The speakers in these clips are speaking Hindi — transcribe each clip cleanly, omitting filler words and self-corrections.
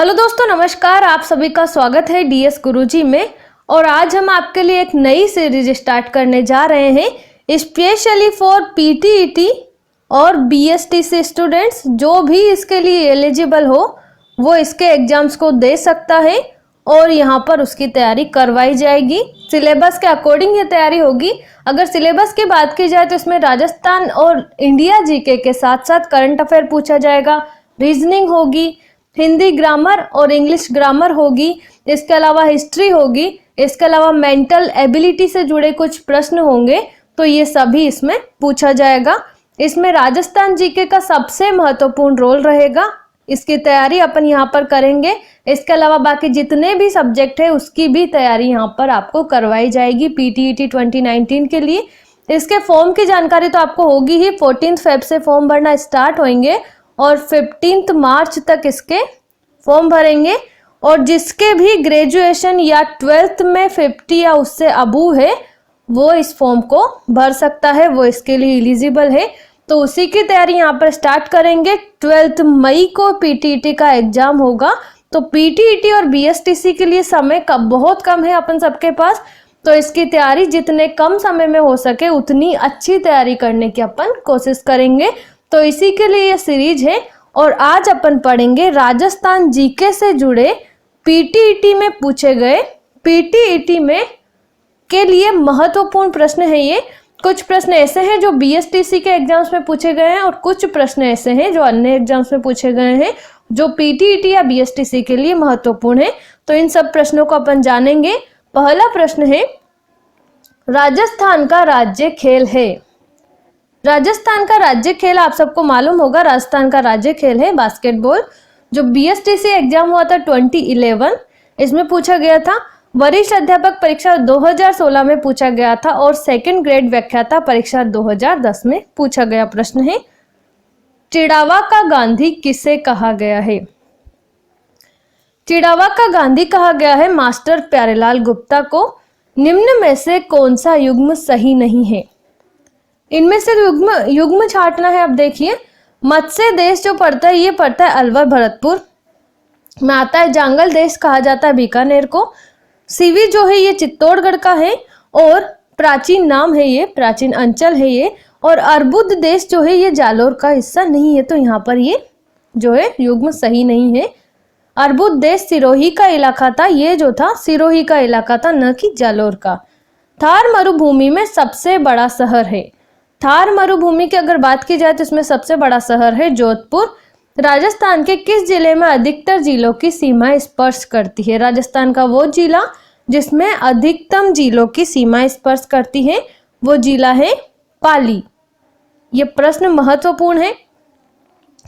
हेलो दोस्तों, नमस्कार। आप सभी का स्वागत है डीएस गुरुजी में। और आज हम आपके लिए एक नई सीरीज स्टार्ट करने जा रहे हैं स्पेशली फॉर पीटीईटी और बीएसटीसी स्टूडेंट्स। जो भी इसके लिए एलिजिबल हो वो इसके एग्जाम्स को दे सकता है और यहाँ पर उसकी तैयारी करवाई जाएगी। सिलेबस के अकॉर्डिंग ये तैयारी होगी। अगर सिलेबस की बात की जाए तो इसमें राजस्थान और इंडिया जीके के साथ साथ करंट अफेयर पूछा जाएगा, रीजनिंग होगी, हिंदी ग्रामर और इंग्लिश ग्रामर होगी, इसके अलावा हिस्ट्री होगी, इसके अलावा मेंटल एबिलिटी से जुड़े कुछ प्रश्न होंगे। तो ये सभी इसमें पूछा जाएगा। इसमें राजस्थान जीके का सबसे महत्वपूर्ण रोल रहेगा। इसकी तैयारी अपन यहाँ पर करेंगे। इसके अलावा बाकी जितने भी सब्जेक्ट है उसकी भी तैयारी यहाँ पर आपको करवाई जाएगी पीटीईटी 2019 के लिए। इसके फॉर्म की जानकारी तो आपको होगी ही। 14 फेब से फॉर्म भरना स्टार्ट होंगे और 15 मार्च तक इसके फॉर्म भरेंगे। और जिसके भी ग्रेजुएशन या 12th में 50 या उससे अबू है वो इस फॉर्म को भर सकता है, वो इसके लिए एलिजिबल है। तो उसी की तैयारी यहाँ पर स्टार्ट करेंगे। 12 मई को पीटीईटी का एग्जाम होगा। तो पीटीईटी और बीएसटीसी के लिए समय बहुत कम है अपन सबके पास। तो इसकी तैयारी जितने कम समय में हो सके उतनी अच्छी तैयारी करने की अपन कोशिश करेंगे। तो इसी के लिए ये सीरीज है। और आज अपन पढ़ेंगे राजस्थान जीके से जुड़े पीटीईटी में पूछे गए, पीटीईटी में के लिए महत्वपूर्ण प्रश्न है ये। कुछ प्रश्न ऐसे हैं जो बीएसटीसी के एग्जाम्स में पूछे गए हैं और कुछ प्रश्न ऐसे हैं जो अन्य एग्जाम्स में पूछे गए हैं जो पीटीईटी या बीएसटीसी के लिए महत्वपूर्ण है। तो इन सब प्रश्नों को अपन जानेंगे। पहला प्रश्न है, राजस्थान का राज्य खेल है। राजस्थान का राज्य खेल आप सबको मालूम होगा, राजस्थान का राज्य खेल है बास्केटबॉल। जो बीएसटीसी एग्जाम हुआ था 2011, इसमें पूछा गया था। वरिष्ठ अध्यापक परीक्षा 2016 में पूछा गया था और सेकंड ग्रेड व्याख्याता परीक्षा 2010 में पूछा गया प्रश्न है। चिड़ावा का गांधी किसे कहा गया है? चिड़ावा का गांधी कहा गया है मास्टर प्यारेलाल गुप्ता को। निम्न में से कौन सा युग्म सही नहीं है? इनमें से युग्म छांटना है। अब देखिए, मत्स्य देश जो पड़ता है ये पड़ता है अलवर भरतपुर में आता है। जांगल देश कहा जाता है बीकानेर को। सीवी जो है ये चित्तौड़गढ़ का है और प्राचीन नाम है ये, प्राचीन अंचल है ये। और अर्बुद देश जो है ये जालोर का हिस्सा नहीं है। तो यहाँ पर ये जो है युग्म सही नहीं है। अर्बुद देश सिरोही का इलाका था, ये जो था सिरोही का इलाका था, न कि जालोर का। थार मरुभूमि में सबसे बड़ा शहर है। थार मरुभूमि की अगर बात की जाए तो इसमें सबसे बड़ा शहर है जोधपुर। राजस्थान के किस जिले में अधिकतर जिलों की सीमाएं स्पर्श करती है? राजस्थान का वो जिला जिसमें अधिकतम जिलों की सीमाएं स्पर्श करती है वो जिला है पाली। ये प्रश्न महत्वपूर्ण है।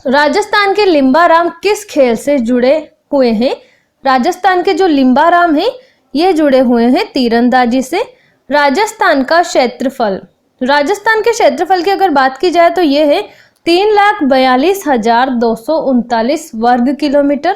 राजस्थान के लिम्बाराम किस खेल से जुड़े हुए हैं? राजस्थान के जो लिम्बाराम हैं ये जुड़े हुए हैं तीरंदाजी से। राजस्थान का क्षेत्रफल, राजस्थान के क्षेत्रफल की अगर बात की जाए तो ये है 3,42,239 वर्ग किलोमीटर।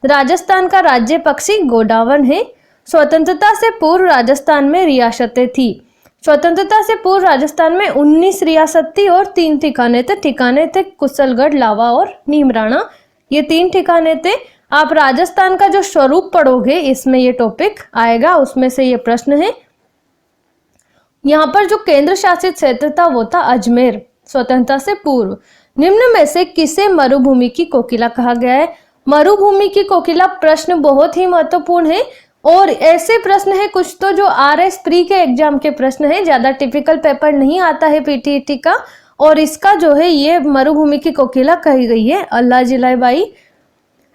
राजस्थान का राज्य पक्षी गोडावन है। स्वतंत्रता से पूर्व राजस्थान में रियासतें थी। स्वतंत्रता से पूर्व राजस्थान में 19 रियासत थी और 3 ठिकाने थे। ठिकाने थे कुशलगढ़, लावा और नीमराणा। ये 3 ठिकाने थे। आप राजस्थान का जो स्वरूप पढ़ोगे इसमें ये टॉपिक आएगा, उसमें से ये प्रश्न है। यहाँ पर जो केंद्र शासित क्षेत्र था वो था अजमेर, स्वतंत्रता से पूर्व। निम्न में से किसे मरुभूमि की कोकिला कहा गया है? मरुभूमि की कोकिला प्रश्न बहुत ही महत्वपूर्ण है। और ऐसे प्रश्न है कुछ तो जो आरएस प्री के एग्जाम के प्रश्न है, ज्यादा टिपिकल पेपर नहीं आता है पीटीईटी का। और इसका जो है ये मरुभूमि की कोकिला कही गई है अल्लाह जिलाई बाई।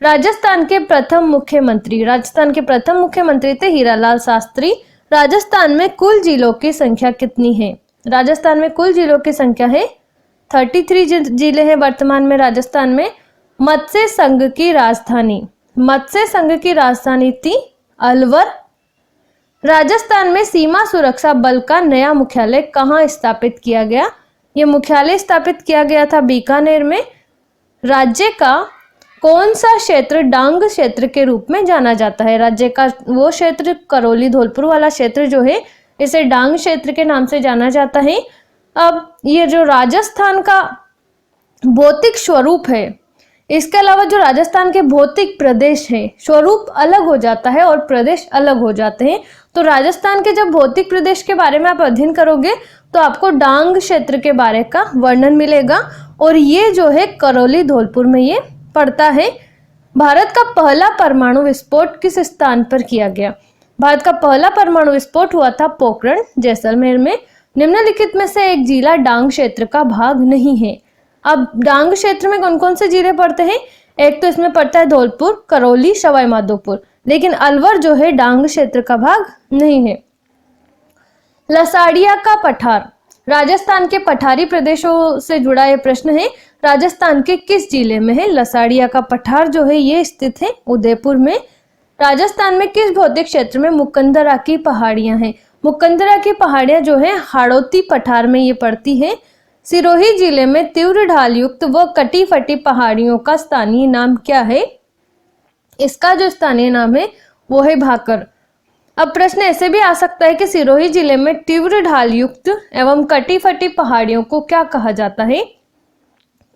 राजस्थान के प्रथम मुख्यमंत्री, राजस्थान के प्रथम मुख्यमंत्री थे हीरालाल शास्त्री। राजस्थान में कुल जिलों की संख्या कितनी है? राजस्थान में कुल जिलों की संख्या है 33 जिले हैं वर्तमान में राजस्थान में। मत्स्य संघ की राजधानी, मत्स्य संघ की राजधानी थी अलवर। राजस्थान में सीमा सुरक्षा बल का नया मुख्यालय कहाँ स्थापित किया गया? ये मुख्यालय स्थापित किया गया था बीकानेर में। राज्य का कौन सा क्षेत्र डांग क्षेत्र के रूप में जाना जाता है? राज्य का वो क्षेत्र करौली धौलपुर वाला क्षेत्र जो है इसे डांग क्षेत्र के नाम से जाना जाता है। अब ये जो राजस्थान का भौतिक स्वरूप है इसके अलावा जो राजस्थान के भौतिक प्रदेश हैं, स्वरूप अलग हो जाता है और प्रदेश अलग हो जाते हैं। तो राजस्थान के जब भौतिक प्रदेश के बारे में आप अध्ययन करोगे तो आपको डांग क्षेत्र के बारे का वर्णन मिलेगा, और ये जो है करौली धौलपुर में ये पड़ता है। भारत का पहला परमाणु विस्फोट किस स्थान पर किया गया? भारत का पहला परमाणु विस्फोट हुआ था पोखरण, जैसलमेर में। निम्नलिखित में से एक जिला डांग क्षेत्र का भाग नहीं है। अब डांग क्षेत्र में कौन कौन से जिले पड़ते हैं? एक तो इसमें पड़ता है धौलपुर, करौली, सवाई माधोपुर, लेकिन अलवर जो है डांग क्षेत्र का भाग नहीं है। लसाड़िया का पठार, राजस्थान के पठारी प्रदेशों से जुड़ा यह प्रश्न है। राजस्थान के किस जिले में है लसाड़िया का पठार? जो है ये स्थित है उदयपुर में। राजस्थान में किस भौतिक क्षेत्र में मुकंदरा की पहाड़ियां हैं? मुकंदरा की पहाड़ियां जो है हाड़ौती पठार में ये पड़ती है। सिरोही जिले में तीव्र ढाल युक्त व कटी फटी पहाड़ियों का स्थानीय नाम क्या है? इसका जो स्थानीय नाम है वो है भाकर। अब प्रश्न ऐसे भी आ सकता है कि सिरोही जिले में तीव्र ढाल युक्त एवं कटी फटी पहाड़ियों को क्या कहा जाता है?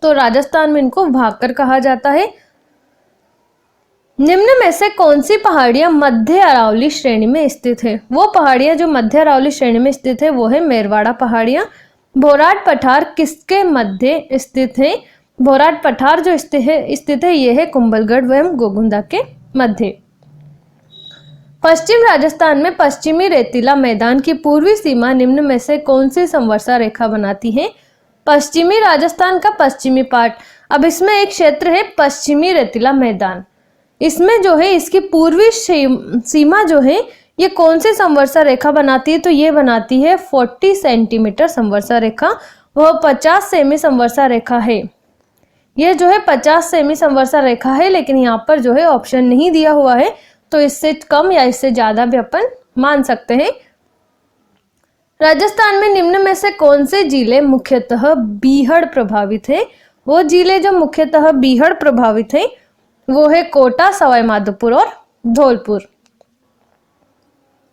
तो राजस्थान में इनको भाकर कहा जाता है। निम्न में से कौन सी पहाड़ियां मध्य अरावली श्रेणी में स्थित है? वो पहाड़ियां जो मध्य अरावली श्रेणी में स्थित है वो है मेरवाड़ा पहाड़ियां। भोराट पठार किसके मध्य स्थित है? भोराट पठार जो स्थित है ये है कुंभलगढ़ एवं गोगुंदा के मध्य। पश्चिम राजस्थान में पश्चिमी रेतीला मैदान की पूर्वी सीमा निम्न में से कौन सी समवर्षा रेखा बनाती है? पश्चिमी राजस्थान का पश्चिमी पार्ट, अब इसमें एक क्षेत्र है पश्चिमी रेतीला मैदान, इसमें जो है इसकी पूर्वी सीमा जो है ये कौन सी समवर्षा रेखा बनाती है? तो ये बनाती है 40 सेंटीमीटर समवर्षा रेखा, वह 50 सेमी समवर्षा रेखा है। ये जो है 50 सेमी समवर्षा रेखा है, लेकिन यहाँ पर जो है ऑप्शन नहीं दिया हुआ है, तो इससे कम या इससे ज्यादा भी अपन मान सकते हैं। राजस्थान में निम्न में से कौन से जिले मुख्यतः बीहड़ प्रभावित है? वो जिले जो मुख्यतः बीहड़ प्रभावित है वो है कोटा, सवाई माधोपुर और धौलपुर।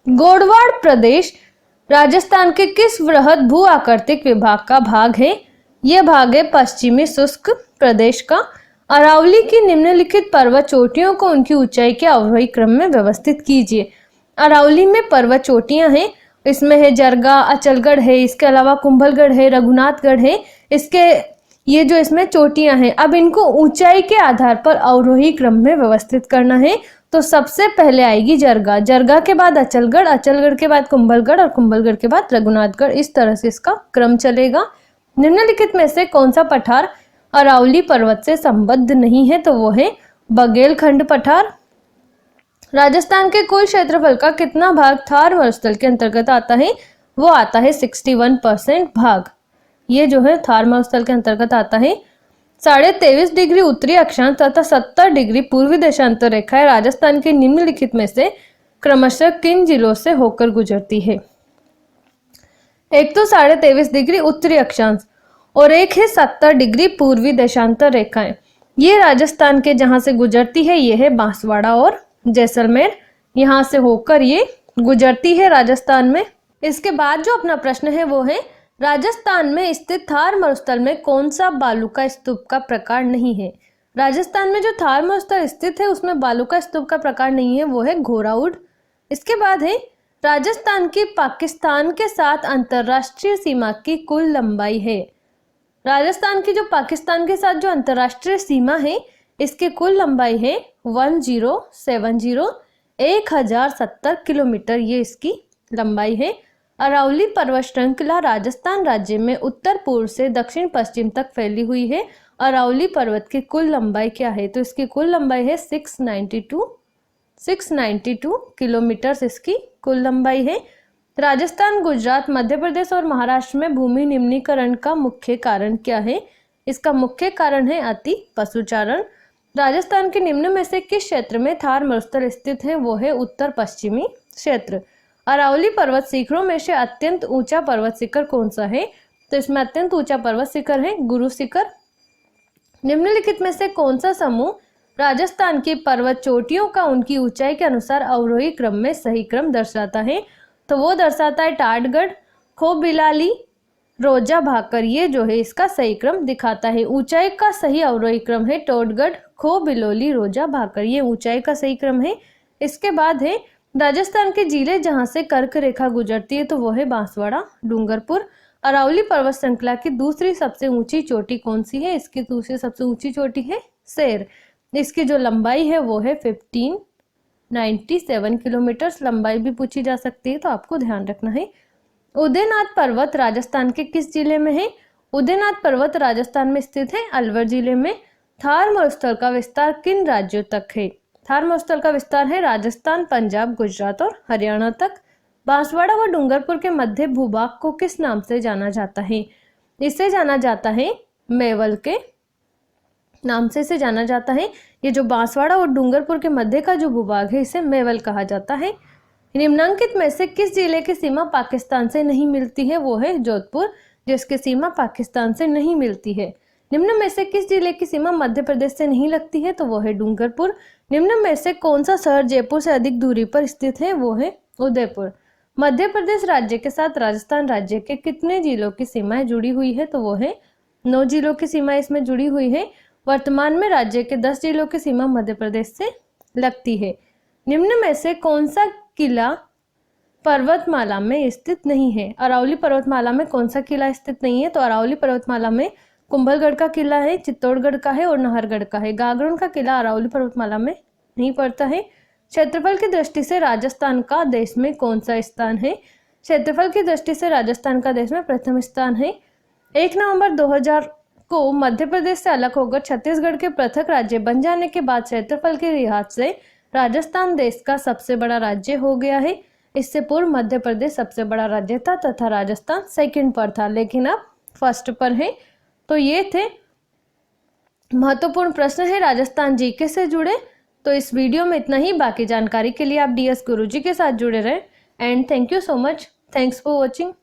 गोडवाड़ प्रदेश राजस्थान के किस वृहद भू आकृतिक विभाग का भाग है? यह भाग है पश्चिमी शुष्क प्रदेश का। अरावली की निम्नलिखित पर्वत चोटियों को उनकी ऊंचाई के अवरोही क्रम में व्यवस्थित कीजिए। अरावली में पर्वत चोटियां हैं, इसमें है जरगा, अचलगढ़ है, इसके अलावा कुंभलगढ़ है, रघुनाथगढ़ है, इसके ये जो इसमें चोटियां हैं। अब इनको ऊंचाई के आधार पर अवरोही क्रम में व्यवस्थित करना है। तो सबसे पहले आएगी जरगा, जरगा के बाद अचलगढ़, अचलगढ़ के बाद कुंभलगढ़ और कुंभलगढ़ के बाद रघुनाथगढ़, इस तरह से इसका क्रम चलेगा। निम्नलिखित में से कौन सा पठार अरावली पर्वत से संबद्ध नहीं है? तो वो है बघेलखंड पठार। राजस्थान के कुल क्षेत्रफल का कितना भाग थार मरुस्थल के अंतर्गत आता है? वो आता है 61% भाग, ये जो है थार मरुस्थल के अंतर्गत आता है। 23.5 डिग्री उत्तरी अक्षांश तथा 70 डिग्री पूर्वी देशांतर रेखाएं राजस्थान के निम्नलिखित में से क्रमशः किन जिलों से होकर गुजरती है? एक तो 23.5 डिग्री उत्तरी अक्षांश और एक है 70 डिग्री पूर्वी देशांतर रेखाएं। ये राजस्थान के जहां से गुजरती है ये है बांसवाड़ा और जैसलमेर, यहाँ से होकर ये गुजरती है राजस्थान में। इसके बाद जो अपना प्रश्न है वो है राजस्थान में स्थित थार मरुस्थल में कौन सा बालू का स्तूप का प्रकार नहीं है? राजस्थान में जो थार मरुस्थल स्थित है उसमें बालू का स्तूप का प्रकार नहीं है, वो है घोराउड। इसके बाद है राजस्थान की पाकिस्तान के साथ अंतरराष्ट्रीय सीमा की कुल लंबाई है। राजस्थान की जो पाकिस्तान के साथ जो अंतरराष्ट्रीय सीमा है इसकी कुल लंबाई है 1070 किलोमीटर, ये इसकी लंबाई है। अरावली पर्वत श्रृंखला राजस्थान राज्य में उत्तर पूर्व से दक्षिण पश्चिम तक फैली हुई है। अरावली पर्वत की कुल लंबाई क्या है? तो इसकी कुल लंबाई है 692 किलोमीटर, इसकी कुल लंबाई है। राजस्थान, गुजरात, मध्य प्रदेश और महाराष्ट्र में भूमि निम्नीकरण का मुख्य कारण क्या है? इसका मुख्य कारण है अति पशुचारण। राजस्थान के निम्न में से किस क्षेत्र में थार मरुस्थल स्थित है? वो है उत्तर पश्चिमी क्षेत्र। अरावली पर्वत शिखरों में से अत्यंत ऊंचा पर्वत शिखर कौन सा है? तो इसमें अत्यंत ऊंचा पर्वत शिखर है गुरु शिखर। निम्नलिखित में से कौन सा समूह राजस्थान की पर्वत चोटियों का उनकी ऊंचाई के अनुसार अवरोही क्रम में सही क्रम दर्शाता है? तो वो दर्शाता है टाटगढ़, खोबिलाली, रोजा भाकर, ये जो है इसका सही क्रम दिखाता है। ऊंचाई का सही अवरोही क्रम है टोडगढ़, खो, बिलोली, रोजा भाकर, ये ऊंचाई का सही क्रम है। इसके बाद है राजस्थान के जिले जहां से कर्क रेखा गुजरती है तो वो है बांसवाड़ा, डूंगरपुर। अरावली पर्वत श्रृंखला की दूसरी सबसे ऊंची चोटी कौन सी है? इसकी दूसरी सबसे ऊंची चोटी है शेर। इसकी जो लंबाई है वो है 1597 किलोमीटर। लंबाई भी पूछी जा सकती है तो आपको ध्यान रखना है। उदयनाथ पर्वत राजस्थान के किस जिले में है? उदयनाथ पर्वत राजस्थान में स्थित है अलवर जिले में। थार मरुस्थल का विस्तार किन राज्यों तक है? थार मरुस्थल का विस्तार है राजस्थान, पंजाब, गुजरात और हरियाणा तक। बांसवाड़ा व डूंगरपुर के मध्य भूभाग को किस नाम से जाना जाता है? इसे जाना जाता है मेवल के नाम से इसे जाना जाता है। ये जो बांसवाड़ा और डूंगरपुर के मध्य का जो भूभाग है इसे मेवल कहा जाता है। निम्नलिखित में से किस जिले की सीमा पाकिस्तान से नहीं मिलती है? वो है जोधपुर, जिसकी सीमा पाकिस्तान से नहीं मिलती है। निम्न में से किस जिले की सीमा मध्य प्रदेश से नहीं लगती है? तो वो है डूंगरपुर। निम्न में से कौन सा शहर जयपुर से अधिक दूरी पर स्थित है? वो है उदयपुर। मध्य प्रदेश राज्य के साथ राजस्थान राज्य के कितने जिलों की सीमाएं जुड़ी हुई है? तो वो है 9 जिलों की सीमा इसमें जुड़ी हुई है। वर्तमान में राज्य के 10 जिलों की सीमा मध्य प्रदेश से लगती है। निम्न में से कौन सा किला पर्वतमाला में स्थित नहीं है? अरावली पर्वतमाला में कौन सा किला स्थित नहीं है? तो अरावली पर्वतमाला में कुंभलगढ़ का किला है, चित्तौड़गढ़ का है और नाहरगढ़ का है। गागरोन का किला अरावली पर्वतमाला में नहीं पड़ता है। क्षेत्रफल की दृष्टि से राजस्थान का देश में कौन सा स्थान है? क्षेत्रफल की दृष्टि से राजस्थान का देश में प्रथम स्थान है। 1 नवंबर 2000 को मध्य प्रदेश से अलग होकर छत्तीसगढ़ के पृथक राज्य बन जाने के बाद क्षेत्रफल के लिहाज से राजस्थान देश का सबसे बड़ा राज्य हो गया है। इससे पूर्व मध्य प्रदेश सबसे बड़ा राज्य था तथा राजस्थान सेकंड पर था, लेकिन अब फर्स्ट पर है। तो ये थे महत्वपूर्ण प्रश्न है राजस्थान जीके से जुड़े। तो इस वीडियो में इतना ही। बाकी जानकारी के लिए आप DS गुरुजी के साथ जुड़े रहें। And thank you so much. Thanks for watching.